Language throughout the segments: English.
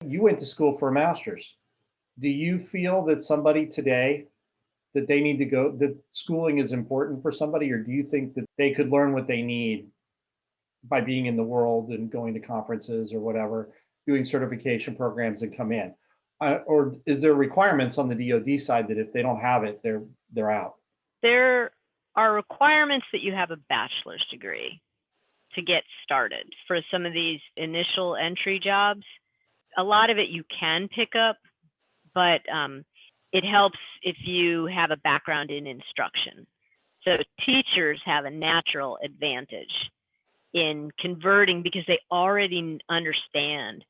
You went to school for a master's. Do you feel that somebody today that they need to go, that schooling is important for somebody, or do you think that they could learn what they need by being in the world and going to conferences or whatever, doing certification programs and come in? Or is there requirements on the DoD side that if they don't have it, they're out? There are requirements that you have a bachelor's degree to get started for some of these initial entry jobs. A lot of it you can pick up, but it helps if you have a background in instruction. So teachers have a natural advantage in converting because they already understand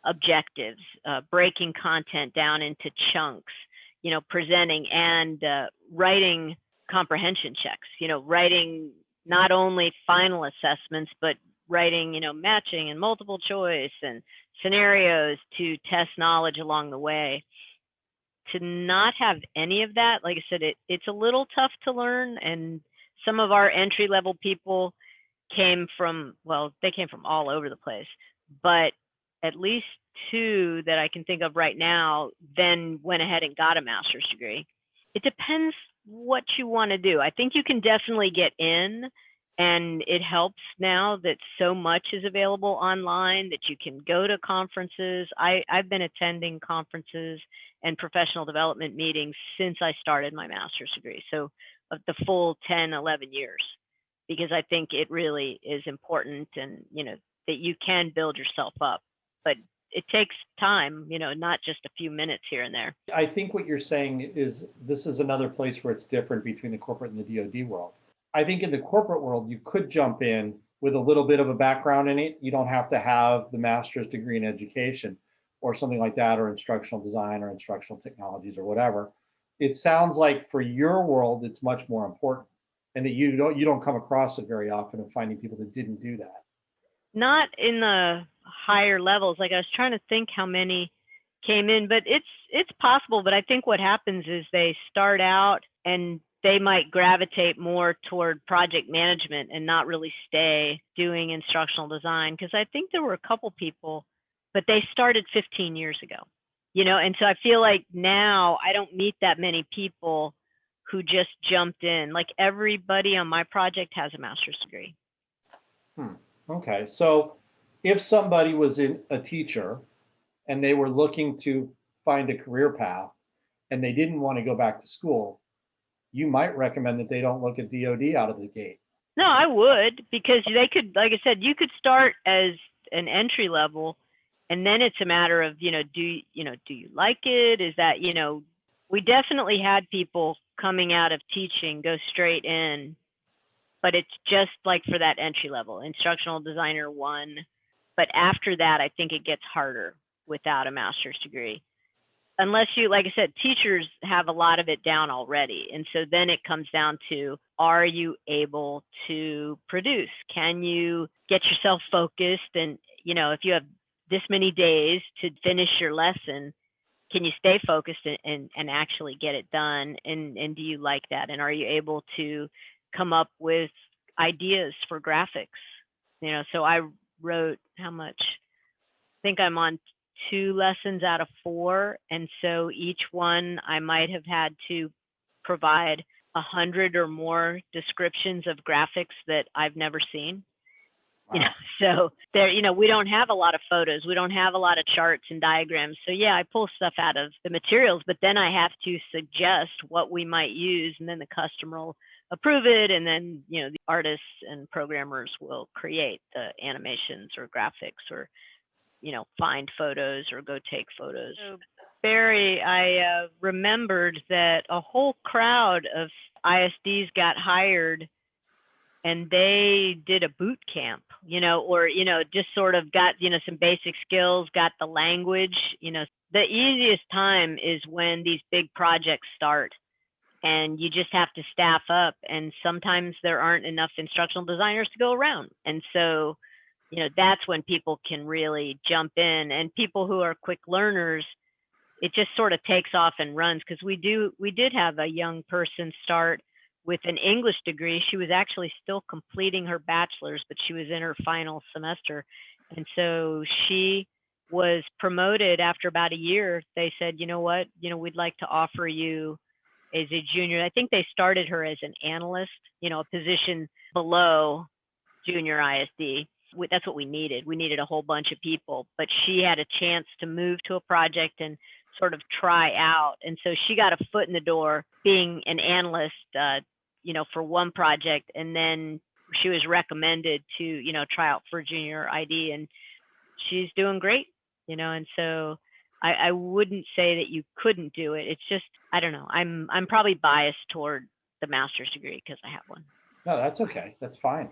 objectives, breaking content down into chunks, presenting and writing comprehension checks, writing not only final assessments, but writing, matching and multiple choice and scenarios to test knowledge along the way. To not have any of that, like I said, it's a little tough to learn. And some of our entry level people came from, well, they came from all over the place, but at least two that I can think of right now then went ahead and got a master's degree. It depends what you want to do. I think you can definitely get in, and it helps now that so much is available online that you can go to conferences. I've been attending conferences and professional development meetings since I started my master's degree. So of the full 10, 11 years, because I think it really is important, and, that you can build yourself up, but it takes time, not just a few minutes here and there. I think what you're saying is this is another place where it's different between the corporate and the DoD world. I think in the corporate world, you could jump in with a little bit of a background in it. You don't have to have the master's degree in education or something like that, or instructional design or instructional technologies or whatever. It sounds like for your world, it's much more important, and that you don't come across it very often of finding people that didn't do that. Not in the higher levels. Like I was trying to think how many came in, but it's possible. But I think what happens is they start out and they might gravitate more toward project management and not really stay doing instructional design. Because I think there were a couple people, but they started 15 years ago, and so I feel like now I don't meet that many people who just jumped in. Like everybody on my project has a master's degree. Okay, so if somebody was a teacher and they were looking to find a career path and they didn't want to go back to school, you might recommend that they don't look at DoD out of the gate. No, I would, because they could, like I said, you could start as an entry level, and then it's a matter of, do you like it? Is that, we definitely had people coming out of teaching go straight in, but it's just like for that entry level, instructional designer 1. But after that, I think it gets harder without a master's degree. Unless you, like I said, teachers have a lot of it down already. And so then it comes down to, are you able to produce? Can you get yourself focused? And, if you have this many days to finish your lesson, can you stay focused and actually get it done? And do you like that? And are you able to come up with ideas for graphics? So I wrote how much? I think I'm on 2 lessons out of 4. And so each one I might have had to provide 100 or more descriptions of graphics that I've never seen. Wow. So there, we don't have a lot of photos. We don't have a lot of charts and diagrams. So yeah, I pull stuff out of the materials, but then I have to suggest what we might use, and then the customer will approve it, and then the artists and programmers will create the animations or graphics, or find photos or go take photos. So Barry, I remembered that a whole crowd of ISDs got hired, and they did a boot camp, or just sort of got some basic skills, got the language. The easiest time is when these big projects start, and you just have to staff up, and sometimes there aren't enough instructional designers to go around. And so that's when people can really jump in, and people who are quick learners, it just sort of takes off and runs. Because we did have a young person start with an English degree. She was actually still completing her bachelor's, but she was in her final semester. And so she was promoted after about a year. They said, you know what, we'd like to offer you as a junior. I think they started her as an analyst, a position below junior ISD. That's what we needed. We needed a whole bunch of people, but she had a chance to move to a project and sort of try out. And so she got a foot in the door being an analyst, for one project. And then she was recommended to, try out for junior ID, and she's doing great, and so I wouldn't say that you couldn't do it. It's just, I don't know. I'm probably biased toward the master's degree because I have one. No, that's okay. That's fine.